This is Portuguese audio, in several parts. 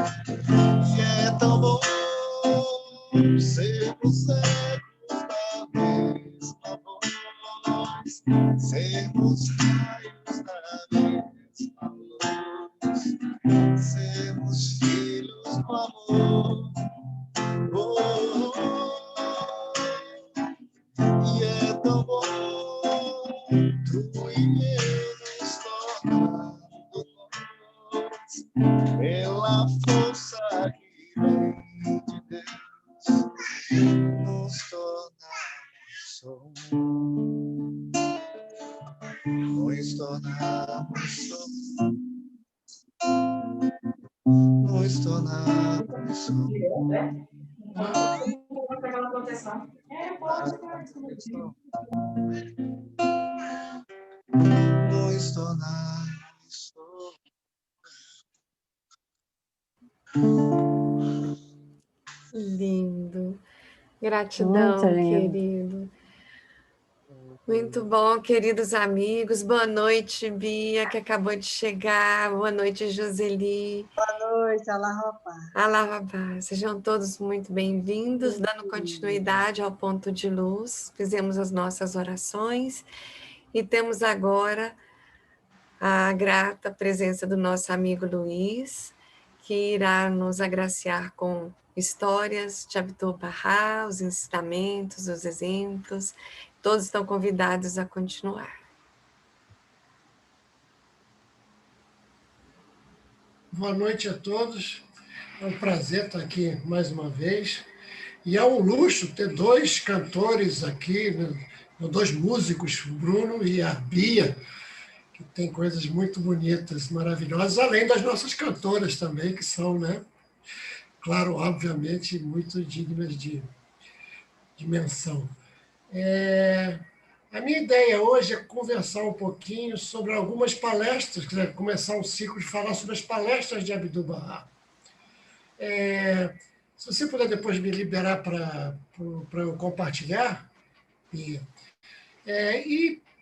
E é tão bom sermos ecos da mesma voz, sermos raios da mesma luz, sermos filhos do amor. Oh, e é tão bom tu e eu nos tornarmos pela força que vem de Deus, nos tornarmos um, nos tornarmos um, nos tornarmos um. Nos tornarmos um. Lindo. Gratidão, Muito lindo. querido. Muito bom, queridos amigos. Boa noite, Bia, que acabou de chegar. Boa noite, Joseli. Boa noite, Alá-Rabá. Alá-Rabá. Sejam todos muito bem-vindos, dando continuidade ao ponto de luz. Fizemos as nossas orações e temos agora a grata presença do nosso amigo Luiz, que irá nos agraciar com histórias de Abdu'l-Bahá, os ensinamentos, os exemplos. Todos estão convidados a continuar. Boa noite a todos. É um prazer estar aqui mais uma vez. E é um luxo ter dois cantores aqui, né? Dois músicos, o Bruno e a Bia, que tem coisas muito bonitas, maravilhosas, além das nossas cantoras também, que são, né? Claro, obviamente, muito dignas de menção. A minha ideia hoje é conversar um pouquinho sobre algumas palestras, começar um ciclo de falar sobre as palestras de Abdu'l-Bahá. Se você puder depois me liberar para eu compartilhar. E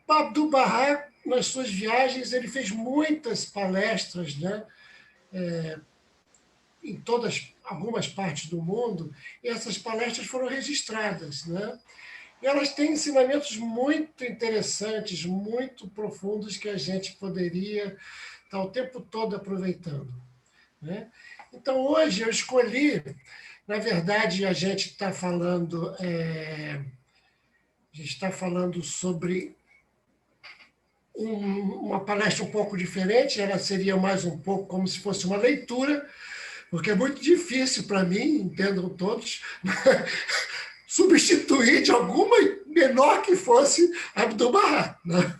Abdu'l-Bahá, nas suas viagens, ele fez muitas palestras, né? Em algumas partes do mundo, e essas palestras foram registradas, né? E elas têm ensinamentos muito interessantes, muito profundos, que a gente poderia estar o tempo todo aproveitando, né? Então, hoje eu escolhi, na verdade, a gente está falando sobre uma palestra um pouco diferente, ela seria mais um pouco como se fosse uma leitura, porque é muito difícil para mim, entendam todos, substituir de alguma menor que fosse Abdu'l-Bahá, né?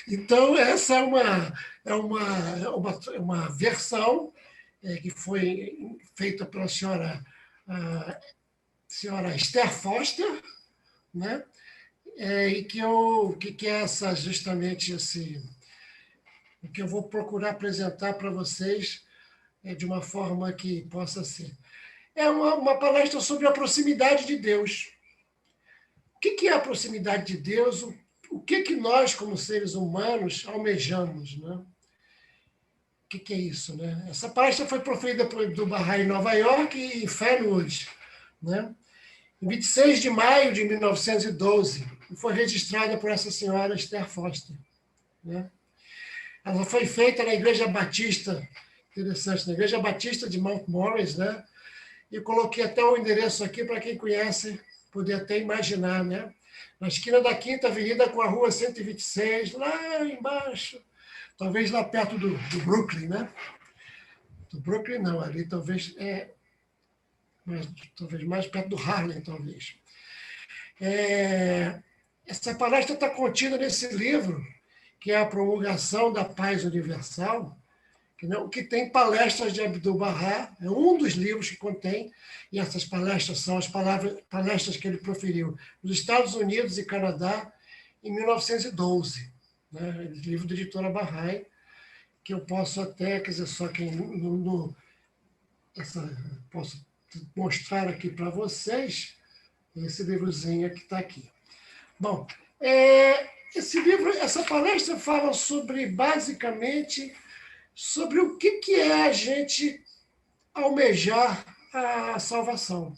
Então, essa é uma versão que foi feita pela senhora Esther Foster, né? E que é essa, justamente o que eu vou procurar apresentar para vocês de uma forma que possa ser. É uma palestra sobre a proximidade de Deus. O que é a proximidade de Deus? O que nós, como seres humanos, almejamos, né? O que é isso, né? Essa palestra foi proferida por Abdu'l-Bahá em Nova York e em Fernwood, né? Em 26 de maio de 1912, e foi registrada por essa senhora Esther Foster, né? Ela foi feita na Igreja Batista, interessante, na Igreja Batista de Mount Morris, né? E eu coloquei até o endereço aqui para quem conhece poder até imaginar, né? Na esquina da Quinta Avenida com a Rua 126, lá embaixo, talvez lá perto do Brooklyn, né? Do Brooklyn não, ali talvez talvez mais perto do Harlem, talvez. Essa palestra está contida nesse livro, que é a Promulgação da Paz Universal, que tem palestras de Abdu'l-Bahá, é um dos livros que contém, e essas palestras são as palestras que ele proferiu nos Estados Unidos e Canadá em 1912, né? Livro da editora Bahá'í, que eu posso até, quer dizer, só quem posso mostrar aqui para vocês, esse livrozinho que está aqui. Bom, essa palestra fala basicamente sobre o que é a gente almejar a salvação.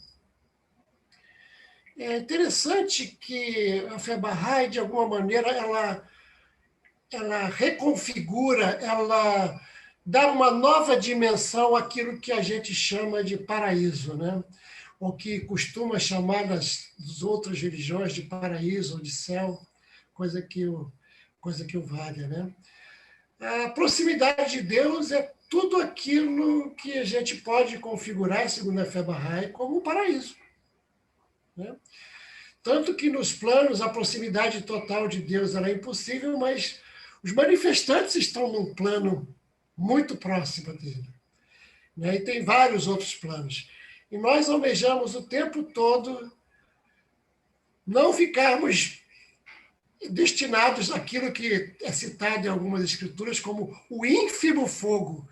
É interessante que a fé Bahá'í, de alguma maneira, ela reconfigura, ela dá uma nova dimensão àquilo que a gente chama de paraíso, né? O que costuma chamar das outras religiões de paraíso ou de céu, coisa que o valha, né? A proximidade de Deus é tudo aquilo que a gente pode configurar, segundo a fé Bahá'í, como um paraíso, né? Tanto que nos planos a proximidade total de Deus ela é impossível, mas os manifestantes estão num plano muito próximo dele, né? E tem vários outros planos. E nós almejamos o tempo todo não ficarmos destinados àquilo que é citado em algumas escrituras como o ínfimo fogo.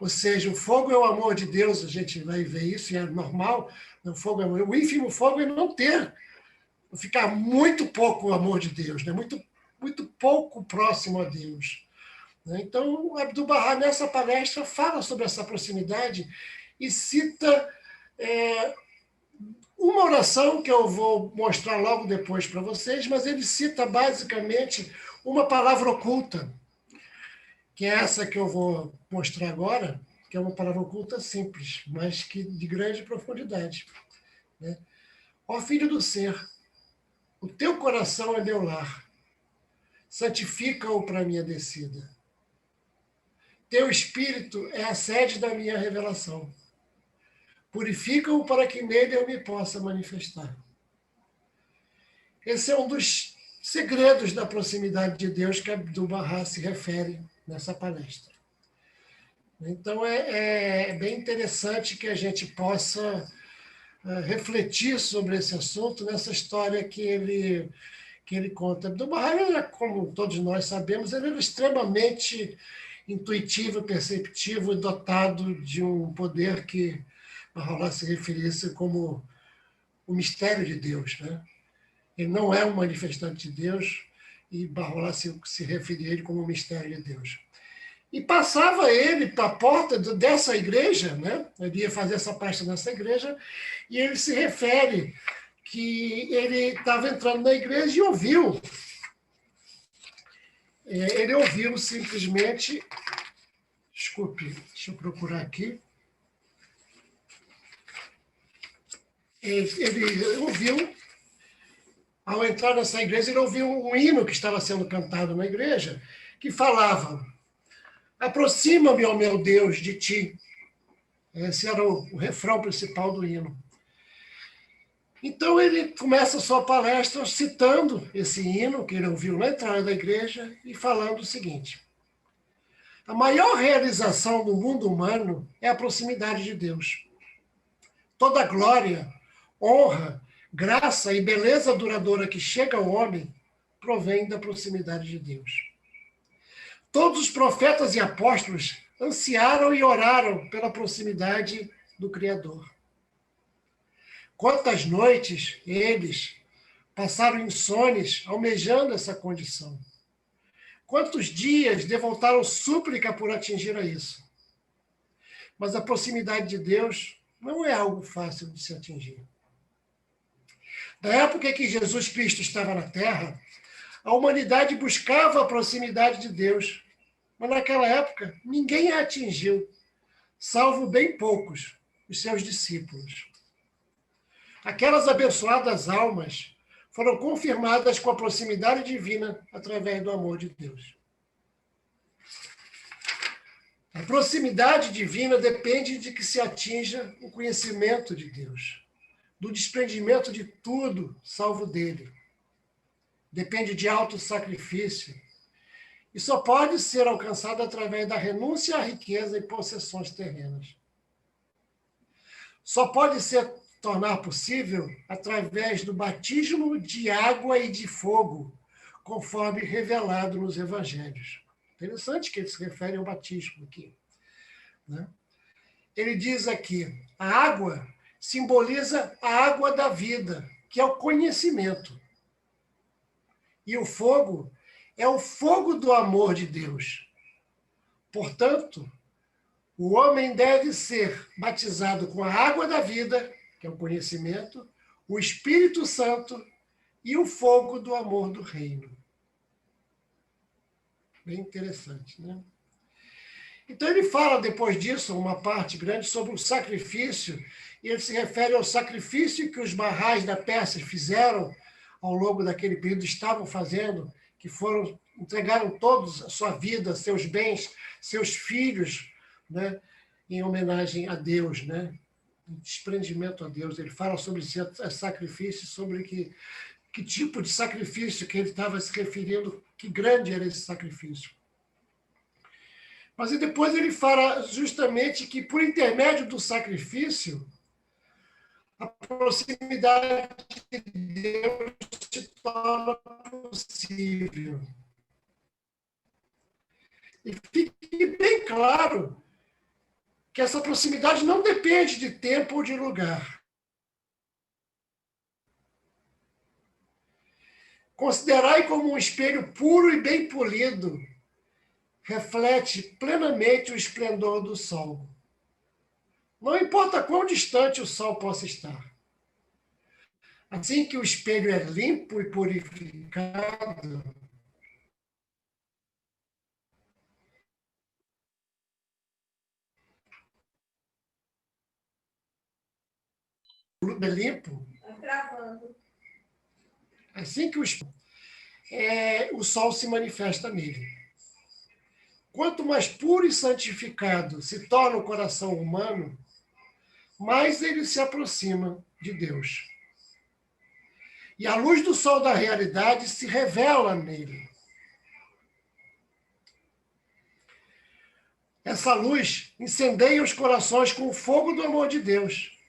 Ou seja, o fogo é o amor de Deus, a gente vai ver isso, e é normal. O fogo é o ínfimo fogo é não ficar muito pouco o amor de Deus, né? Muito pouco próximo a Deus. Então, o Abdu'l-Bahá, nessa palestra, fala sobre essa proximidade e cita uma oração que eu vou mostrar logo depois para vocês, mas ele cita basicamente uma palavra oculta, que é essa que eu vou mostrar agora, que é uma palavra oculta simples, mas que de grande profundidade, né? Ó filho do ser, o teu coração é meu lar, santifica-o para a minha descida. Teu espírito é a sede da minha revelação. Purifica-o para que nele eu me possa manifestar. Esse é um dos segredos da proximidade de Deus que Abdu'l-Bahá se refere nessa palestra. Então, é bem interessante que a gente possa refletir sobre esse assunto, nessa história que ele conta. Abdu'l-Bahá, como todos nós sabemos, ele era extremamente intuitivo, perceptivo e dotado de um poder que Bahá'u'lláh se referisse como o mistério de Deus, né? Ele não é um manifestante de Deus e Bahá'u'lláh se referia a ele como o mistério de Deus. E passava ele para a porta dessa igreja, né? Ele ia fazer essa palestra nessa igreja, e ele se refere que ele estava entrando na igreja e ouviu. Ele ouviu simplesmente... Desculpe, deixa eu procurar aqui. Ele ouviu, ao entrar nessa igreja, ele ouviu um hino que estava sendo cantado na igreja, que falava: aproxima-me, ó meu Deus, de ti. Esse era o refrão principal do hino. Então ele começa a sua palestra citando esse hino que ele ouviu na entrada da igreja e falando o seguinte: a maior realização do mundo humano é a proximidade de Deus. Toda glória, honra, graça e beleza duradoura que chega ao homem provém da proximidade de Deus. Todos os profetas e apóstolos ansiaram e oraram pela proximidade do Criador. Quantas noites eles passaram insones almejando essa condição? Quantos dias devotaram súplica por atingir a isso? Mas a proximidade de Deus não é algo fácil de se atingir. Na época em que Jesus Cristo estava na Terra, a humanidade buscava a proximidade de Deus, mas naquela época ninguém a atingiu, salvo bem poucos, os seus discípulos. Aquelas abençoadas almas foram confirmadas com a proximidade divina através do amor de Deus. A proximidade divina depende de que se atinja o conhecimento de Deus, do desprendimento de tudo salvo dele. Depende de autossacrifício e só pode ser alcançado através da renúncia à riqueza e possessões terrenas. Só pode ser tornar possível através do batismo de água e de fogo, conforme revelado nos evangelhos. Interessante que ele se refere ao batismo aqui, né? Ele diz aqui, a água simboliza a água da vida, que é o conhecimento. E o fogo é o fogo do amor de Deus. Portanto, O homem deve ser batizado com a água da vida, que é o conhecimento, o Espírito Santo e o fogo do amor do reino. Bem interessante, né? Então ele fala depois disso, uma parte grande, sobre o sacrifício, e ele se refere ao sacrifício que os Mahais da Pérsia fizeram ao longo daquele período, estavam fazendo, que foram, entregaram todos a sua vida, seus bens, seus filhos, né, em homenagem a Deus, né, em desprendimento a Deus. Ele fala sobre esse sacrifício, sobre que tipo de sacrifício que ele estava se referindo, que grande era esse sacrifício. Mas e depois ele fala justamente que, por intermédio do sacrifício, a proximidade de Deus se torna possível. E fique bem claro que essa proximidade não depende de tempo ou de lugar. Considerai como um espelho puro e bem polido, reflete plenamente o esplendor do sol. Não importa quão distante o sol possa estar. Assim que o espelho é limpo e purificado, é limpo, assim que o sol se manifesta nele. Quanto mais puro e santificado se torna o coração humano, mais ele se aproxima de Deus. E a luz do sol da realidade se revela nele. Essa luz incendeia os corações com o fogo do amor de Deus.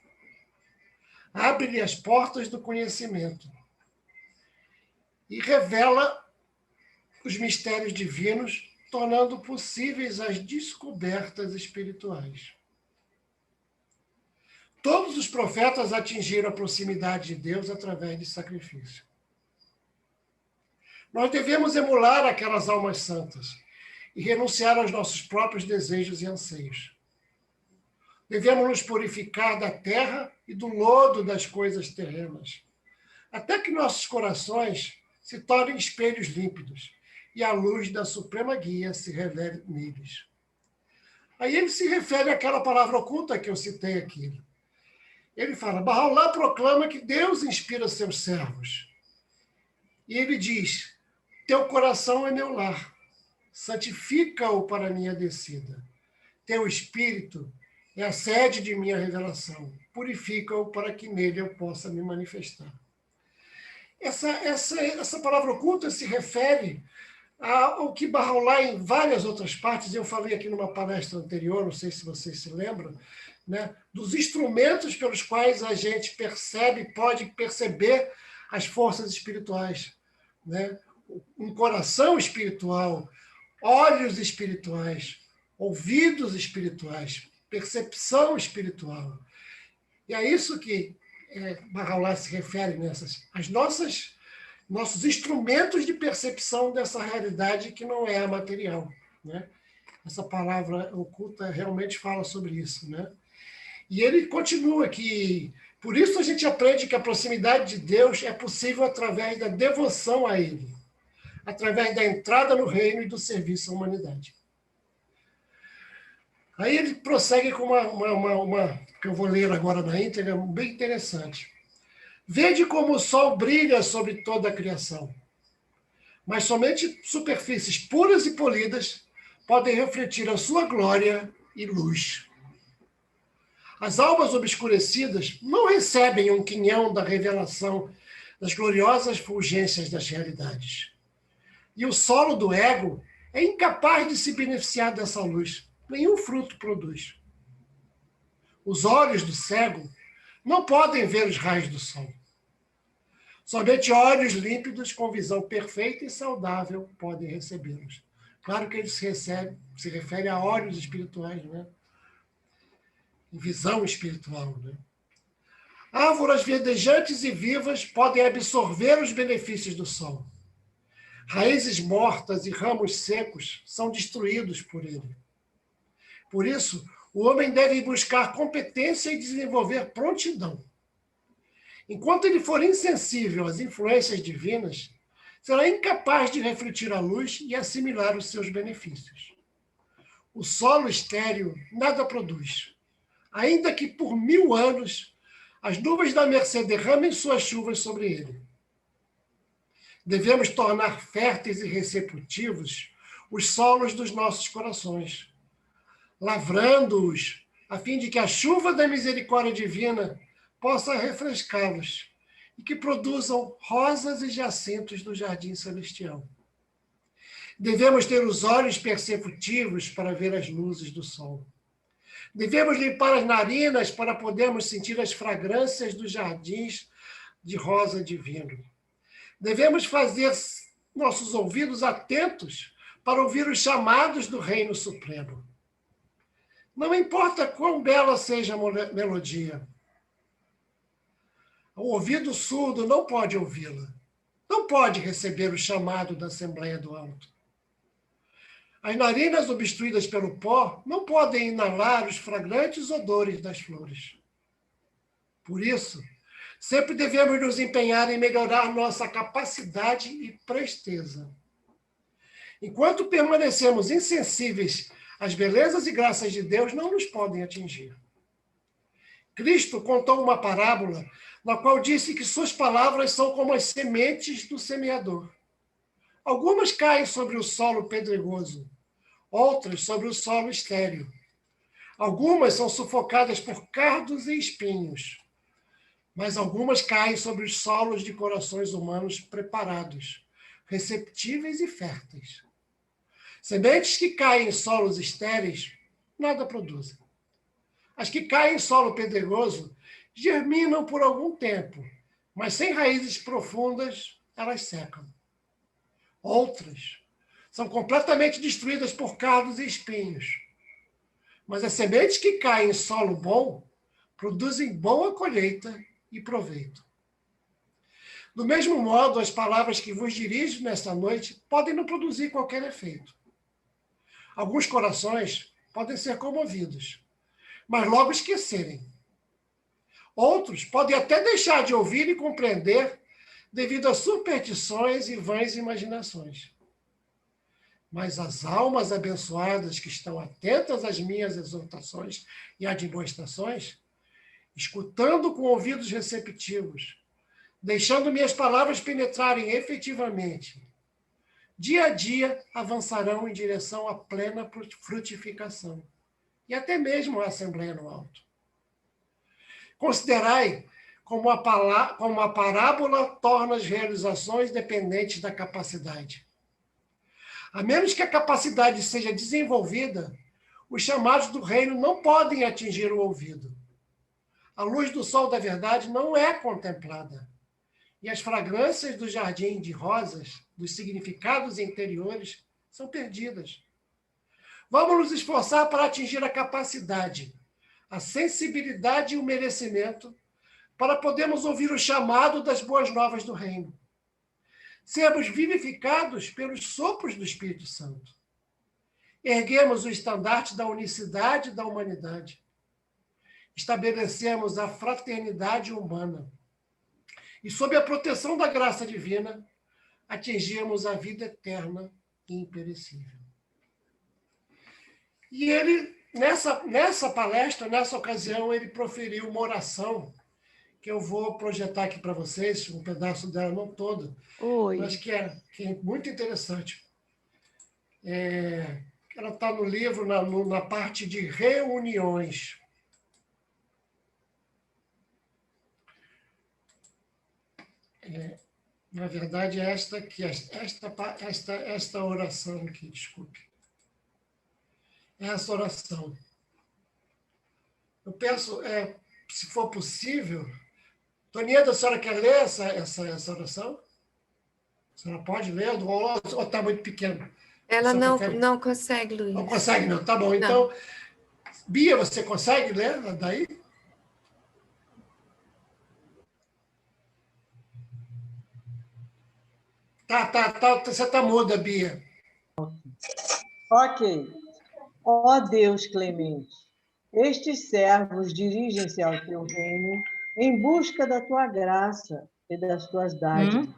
Abre-lhe as portas do conhecimento e revela os mistérios divinos, tornando possíveis as descobertas espirituais. Todos os profetas atingiram a proximidade de Deus através de sacrifício. Nós devemos emular aquelas almas santas e renunciar aos nossos próprios desejos e anseios. Devemos nos purificar da terra e do lodo das coisas terrenas, até que nossos corações se tornem espelhos límpidos e a luz da suprema guia se revele neles. Aí ele se refere àquela palavra oculta que eu citei aqui. Ele fala, Bahá'u'lláh proclama que Deus inspira seus servos. E ele diz, teu coração é meu lar, santifica-o para minha descida. Teu espírito é a sede de minha revelação, purifica-o para que nele eu possa me manifestar. Essa palavra oculta se refere ao que Bahá'u'lláh, em várias outras partes, eu falei aqui numa palestra anterior, não sei se vocês se lembram, né, dos instrumentos pelos quais a gente pode perceber as forças espirituais, né? Um coração espiritual, olhos espirituais, ouvidos espirituais, percepção espiritual. E é isso que Bahá'u'lláh se refere nossos instrumentos de percepção dessa realidade que não é a material, né? Essa palavra oculta realmente fala sobre isso, né? E ele continua que, por isso a gente aprende que a proximidade de Deus é possível através da devoção a Ele, através da entrada no reino e do serviço à humanidade. Aí ele prossegue com uma que eu vou ler agora na íntegra, bem interessante. Vede como o sol brilha sobre toda a criação, mas somente superfícies puras e polidas podem refletir a sua glória e luz. As almas obscurecidas não recebem um quinhão da revelação das gloriosas fulgências das realidades. E o solo do ego é incapaz de se beneficiar dessa luz. Nenhum fruto produz. Os olhos do cego não podem ver os raios do sol. Somente olhos límpidos com visão perfeita e saudável podem recebê-los. Claro que ele se refere a olhos espirituais, né? Visão espiritual, né? Árvores verdejantes e vivas podem absorver os benefícios do sol. Raízes mortas e ramos secos são destruídos por ele. Por isso, o homem deve buscar competência e desenvolver prontidão. Enquanto ele for insensível às influências divinas, será incapaz de refletir a luz e assimilar os seus benefícios. O solo estéril nada produz, ainda que por 1000 anos as nuvens da mercê derramem suas chuvas sobre ele. Devemos tornar férteis e receptivos os solos dos nossos corações, lavrando-os, a fim de que a chuva da misericórdia divina possa refrescá-los e que produzam rosas e jacintos do jardim celestial. Devemos ter os olhos perceptivos para ver as luzes do sol. Devemos limpar as narinas para podermos sentir as fragrâncias dos jardins de rosa divino. Devemos fazer nossos ouvidos atentos para ouvir os chamados do Reino Supremo. Não importa quão bela seja a melodia, o ouvido surdo não pode ouvi-la, não pode receber o chamado da Assembleia do Alto. As narinas obstruídas pelo pó não podem inalar os fragrantes odores das flores. Por isso, sempre devemos nos empenhar em melhorar nossa capacidade e presteza. Enquanto permanecemos insensíveis às belezas e graças de Deus, não nos podem atingir. Cristo contou uma parábola na qual disse que suas palavras são como as sementes do semeador. Algumas caem sobre o solo pedregoso, outras sobre o solo estéril. Algumas são sufocadas por cardos e espinhos, mas algumas caem sobre os solos de corações humanos preparados, receptíveis e férteis. Sementes que caem em solos estéreis nada produzem. As que caem em solo pedregoso germinam por algum tempo, mas sem raízes profundas, elas secam. Outras são completamente destruídas por cardos e espinhos. Mas as sementes que caem em solo bom produzem boa colheita e proveito. Do mesmo modo, as palavras que vos dirijo nesta noite podem não produzir qualquer efeito. Alguns corações podem ser comovidos, mas logo esquecerem. Outros podem até deixar de ouvir e compreender devido a superstições e vãs imaginações. Mas as almas abençoadas que estão atentas às minhas exortações e admoestações, escutando com ouvidos receptivos, deixando minhas palavras penetrarem efetivamente, dia a dia avançarão em direção à plena frutificação e até mesmo à Assembleia no Alto. Considerai como a parábola torna as realizações dependentes da capacidade. A menos que a capacidade seja desenvolvida, os chamados do reino não podem atingir o ouvido. A luz do sol da verdade não é contemplada. E as fragrâncias do jardim de rosas, dos significados interiores, são perdidas. Vamos nos esforçar para atingir a capacidade, a sensibilidade e o merecimento, para podermos ouvir o chamado das boas novas do reino. Sermos vivificados pelos sopros do Espírito Santo. Erguemos o estandarte da unicidade da humanidade. Estabelecemos a fraternidade humana. E, sob a proteção da graça divina, atingimos a vida eterna e imperecível. E ele, nessa palestra, nessa ocasião, ele proferiu uma oração que eu vou projetar aqui para vocês, um pedaço dela, não todo, mas que é muito interessante. Ela está no livro, na parte de reuniões. Na verdade, é esta oração aqui, desculpe. Essa oração. Eu peço, se for possível, Tonieda, a senhora quer ler essa oração? A senhora pode ler ou está muito pequeno? Ela não consegue, Luiz. Não consegue, não. Tá bom. Não. Então, Bia, você consegue ler daí? Tá. Você está muda, Bia. Ok. Ó Deus clemente, Estes servos dirigem-se ao teu reino em busca da tua graça e das tuas dádivas.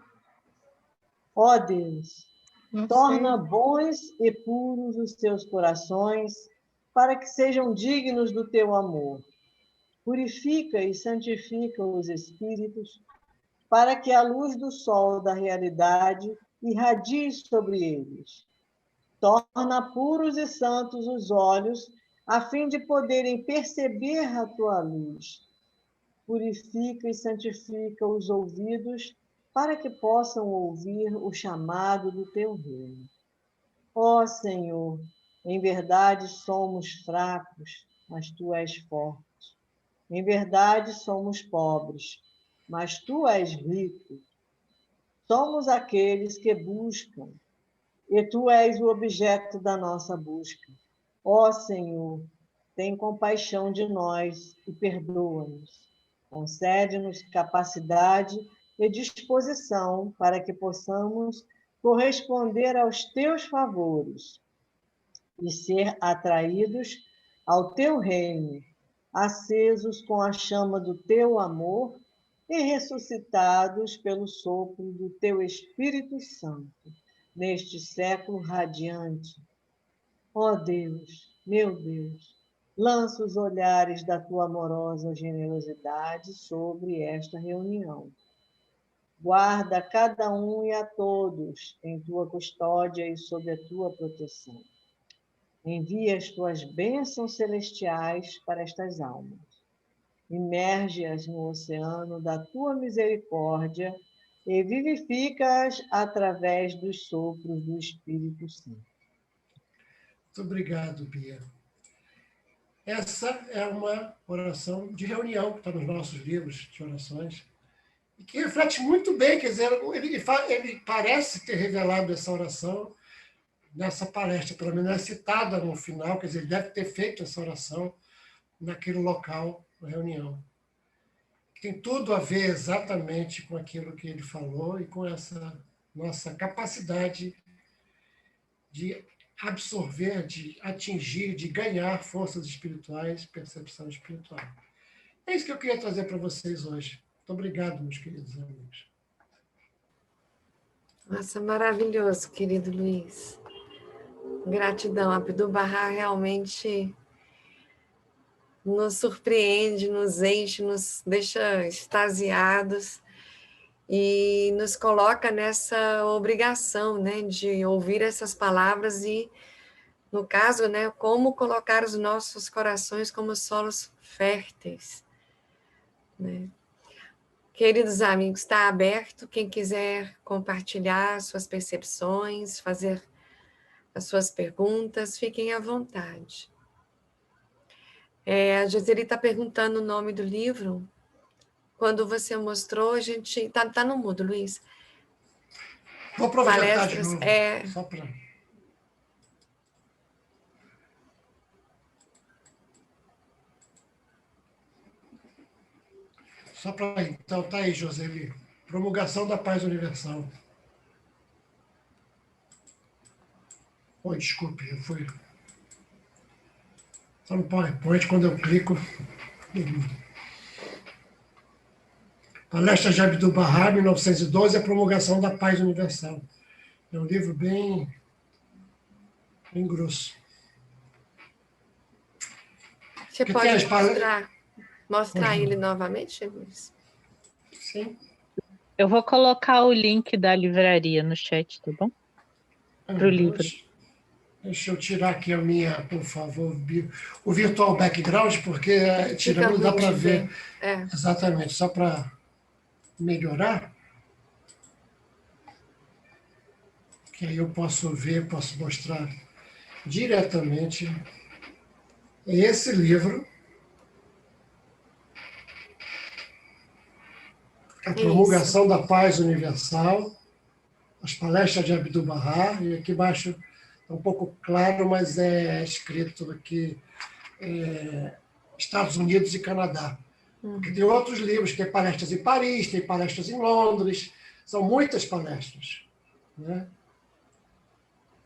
Ó Deus, torna bons e puros os teus corações, para que sejam dignos do teu amor. Purifica e santifica os espíritos, para que a luz do sol da realidade irradie sobre eles. Torna puros e santos os olhos, a fim de poderem perceber a tua luz. Purifica e santifica os ouvidos, para que possam ouvir o chamado do teu reino. Ó Senhor, em verdade somos fracos, mas tu és forte. Em verdade somos pobres, mas tu és rico. Somos aqueles que buscam, e tu és o objeto da nossa busca. Ó Senhor, tem compaixão de nós e perdoa-nos. Concede-nos capacidade e disposição para que possamos corresponder aos teus favores e ser atraídos ao teu reino, acesos com a chama do teu amor e ressuscitados pelo sopro do teu Espírito Santo, neste século radiante. Ó Deus, meu Deus, lança os olhares da tua amorosa generosidade sobre esta reunião. Guarda cada um e a todos em tua custódia e sob a tua proteção. Envia as tuas bênçãos celestiais para estas almas. Imerge-as no oceano da tua misericórdia e vivifica-as através dos sopros do Espírito Santo. Muito obrigado, Bia. Essa é uma oração de reunião que está nos nossos livros de orações e que reflete muito bem, quer dizer, ele parece ter revelado essa oração nessa palestra, pelo menos é citada no final, quer dizer, ele deve ter feito essa oração naquele local, na reunião. Tem tudo a ver exatamente com aquilo que ele falou e com essa nossa capacidade de absorver, de atingir, de ganhar forças espirituais, percepção espiritual. É isso que eu queria trazer para vocês hoje. Muito obrigado, meus queridos amigos. Nossa, maravilhoso, querido Luiz. Gratidão. Abdu'l-Bahá realmente nos surpreende, nos enche, nos deixa extasiados e nos coloca nessa obrigação, né, de ouvir essas palavras e, no caso, né, como colocar os nossos corações como solos férteis, né? Queridos amigos, está aberto. Quem quiser compartilhar suas percepções, fazer as suas perguntas, fiquem à vontade. A Joseli está perguntando o nome do livro. Quando você mostrou, a gente... Está no mudo, Luiz. Vou aproveitar Palestras, de novo, só para... Então, tá aí, Joseli. Promulgação da Paz Universal. Oi, desculpe, eu fui... Só no PowerPoint, quando eu clico... Palestra de Abdu'l-Bahá, 1912, a promulgação da Paz Universal. É um livro bem grosso. Você Porque pode tem mostrar ele novamente, Luiz? Sim. Eu vou colocar o link da livraria no chat, tá bom? Para o livro. Deixa eu tirar aqui a minha, por favor, o virtual background, porque tirando dá para ver. Exatamente, só para melhorar. Que aí eu posso ver, posso mostrar diretamente esse livro. A Promulgação da Paz Universal, as palestras de Abdu'l-Bahá, e aqui embaixo é um pouco claro, mas é escrito aqui Estados Unidos e Canadá. Porque tem outros livros, tem palestras em Paris, tem palestras em Londres, são muitas palestras, né?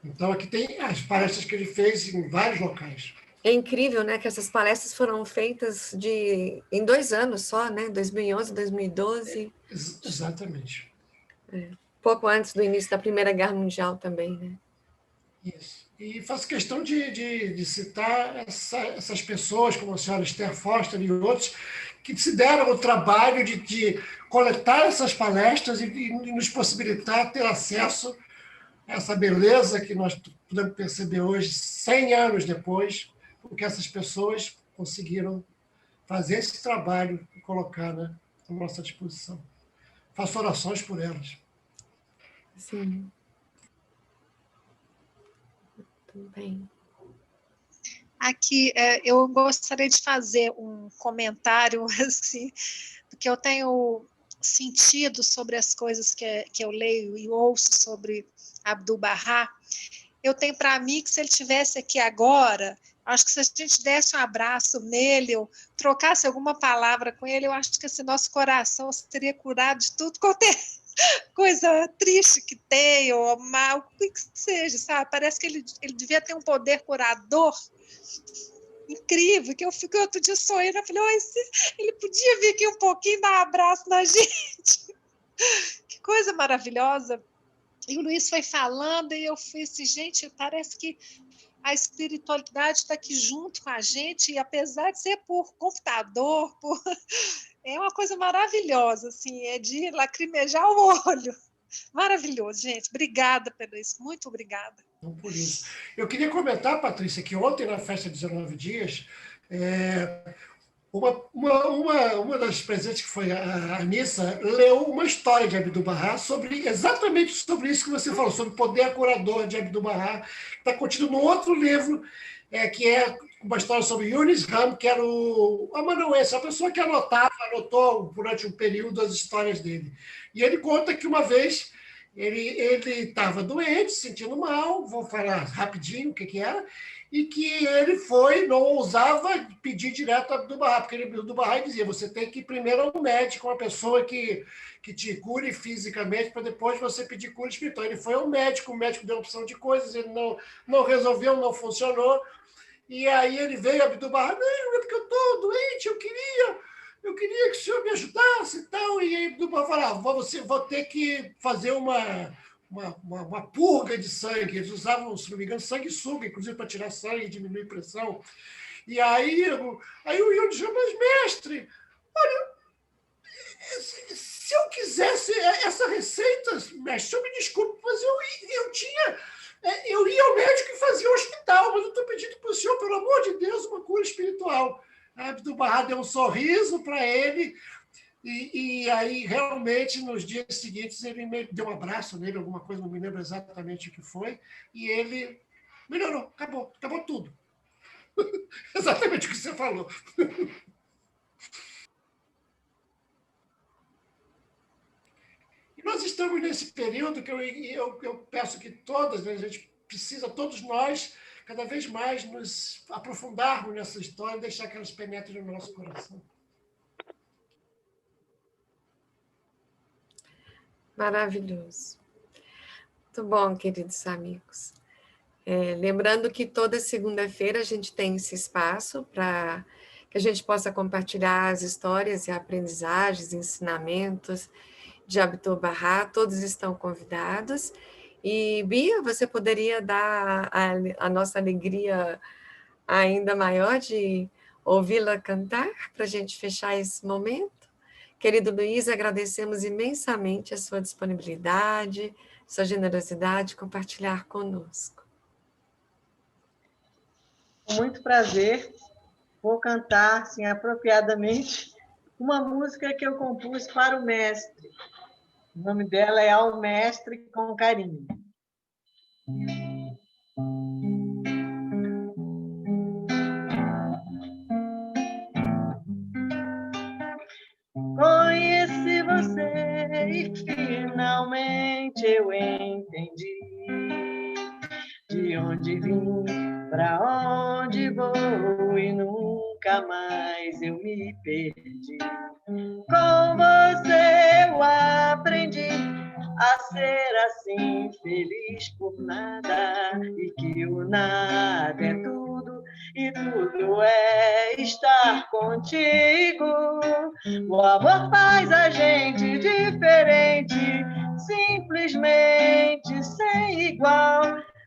Então, aqui tem as palestras que ele fez em vários locais. É incrível, né, que essas palestras foram feitas em 2 anos só, né, 2011, 2012. Exatamente. Pouco antes do início da Primeira Guerra Mundial também, né? Isso. E faço questão de citar essas pessoas, como a senhora Esther Foster e outros, que se deram o trabalho de coletar essas palestras e nos possibilitar ter acesso a essa beleza que nós podemos perceber hoje, 100 anos depois, porque essas pessoas conseguiram fazer esse trabalho e colocar, né, à nossa disposição. Faço orações por elas. Sim. Tudo bem. Aqui, eu gostaria de fazer um comentário, assim, porque eu tenho sentido sobre as coisas que eu leio e ouço sobre Abdu'l-Bahá. Eu tenho para mim que se ele estivesse aqui agora, acho que se a gente desse um abraço nele, ou trocasse alguma palavra com ele, eu acho que esse nosso coração seria curado de tudo quanto é coisa triste que tem, ou mal, o que seja, sabe? Parece que ele devia ter um poder curador incrível, que eu fico outro dia sonhando, eu falei, ele podia vir aqui um pouquinho dar um abraço na gente. Que coisa maravilhosa. E o Luiz foi falando, e eu fui assim, gente, parece que a espiritualidade está aqui junto com a gente, e apesar de ser por computador, é uma coisa maravilhosa, assim, é de lacrimejar o olho. Maravilhoso, gente. Obrigada pelo isso, muito obrigada. Então, por isso. Eu queria comentar, Patrícia, que ontem, na festa 19 dias, uma das presentes, que foi a Anissa, leu uma história de Abdu'l-Bahá exatamente sobre isso que você falou, sobre o poder curador de Abdu'l-Bahá, que está contido num outro livro, que é uma história sobre Yunis Ram, que era o amanuense, a pessoa que anotou durante um período as histórias dele. E ele conta que uma vez ele estava doente, se sentindo mal, vou falar rapidinho o que era, e que ele não ousava pedir direto a Abdu'l-Bahá, porque Abdu'l-Bahá dizia, você tem que ir primeiro ao médico, uma pessoa que te cure fisicamente, para depois você pedir cura espiritual. Ele foi ao médico, o médico deu opção de coisas, ele não resolveu, não funcionou, e aí ele veio a Abdu'l-Bahá, não, é porque eu estou doente, eu queria que o senhor me ajudasse e tal, e aí Abdu'l-Bahá falava, vou ter que fazer uma purga de sangue. Eles usavam, se não me engano, sanguessuga, inclusive para tirar sangue e diminuir pressão. E aí o Ion disse, mas mestre, olha, se eu quisesse essa receita, mestre, o senhor me desculpe, mas eu ia ao médico e fazia o hospital, mas eu estou pedindo para o senhor, pelo amor de Deus, uma cura espiritual. A Abdu'l-Bahá deu um sorriso para ele, e aí, realmente, nos dias seguintes, ele me deu um abraço nele, alguma coisa, não me lembro exatamente o que foi, e ele melhorou, acabou tudo. Exatamente o que você falou. E nós estamos nesse período que eu peço que a gente precisa, todos nós, cada vez mais nos aprofundarmos nessa história e deixar que elas penetrem no nosso coração. Maravilhoso. Muito bom, queridos amigos. Lembrando que toda segunda-feira a gente tem esse espaço para que a gente possa compartilhar as histórias e aprendizagens, ensinamentos de Abdu'l-Bahá. Todos estão convidados. E, Bia, você poderia dar a nossa alegria ainda maior de ouvi-la cantar para a gente fechar esse momento? Querido Luiz, agradecemos imensamente a sua disponibilidade, sua generosidade, compartilhar conosco. Com muito prazer, vou cantar, assim, apropriadamente, uma música que eu compus para o mestre. O nome dela é Ao Mestre com Carinho. Conheci você e finalmente eu entendi de onde vim, para onde vou e nunca mais eu me perdi. Com você eu aprendi a ser assim feliz por nada e que o nada é tudo e tudo é estar contigo. O amor faz a gente diferente, simplesmente sem igual.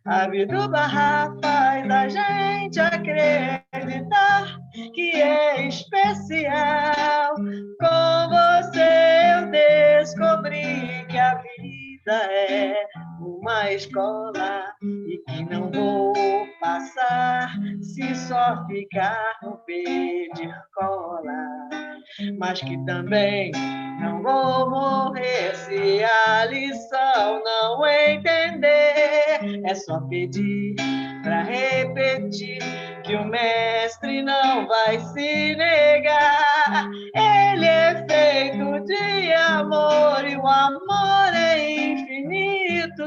Abdu-Bahá faz a gente acreditar que é especial. Com você eu descobri que a vida é uma escola e que não vou passar se só ficar no pedir cola, mas que também não vou morrer se a lição não entender. É só pedir para repetir que o mestre não vai se negar. Ele é feito de amor e o amor é infinito.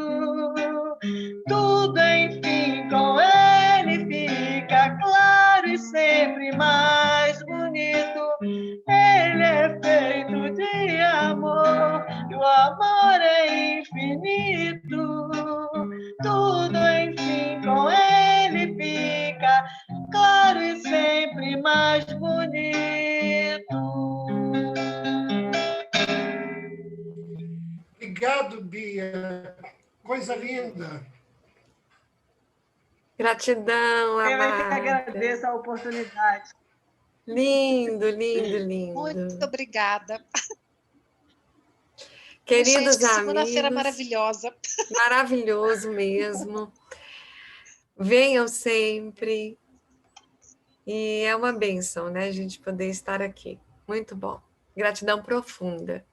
Tudo, enfim, com ele fica claro e sempre mais bonito. Ele é feito de amor e o amor é infinito. Tudo, enfim, com ele fica claro e sempre mais bonito. Obrigado, Bia. Coisa linda. Gratidão, Eu é que amada. agradeço a oportunidade. Lindo, lindo, lindo. Muito obrigada. Queridos Gente, que segunda-feira amigos, maravilhosa. maravilhoso mesmo. Venham sempre. E é uma bênção, né, a gente poder estar aqui. Muito bom. Gratidão profunda.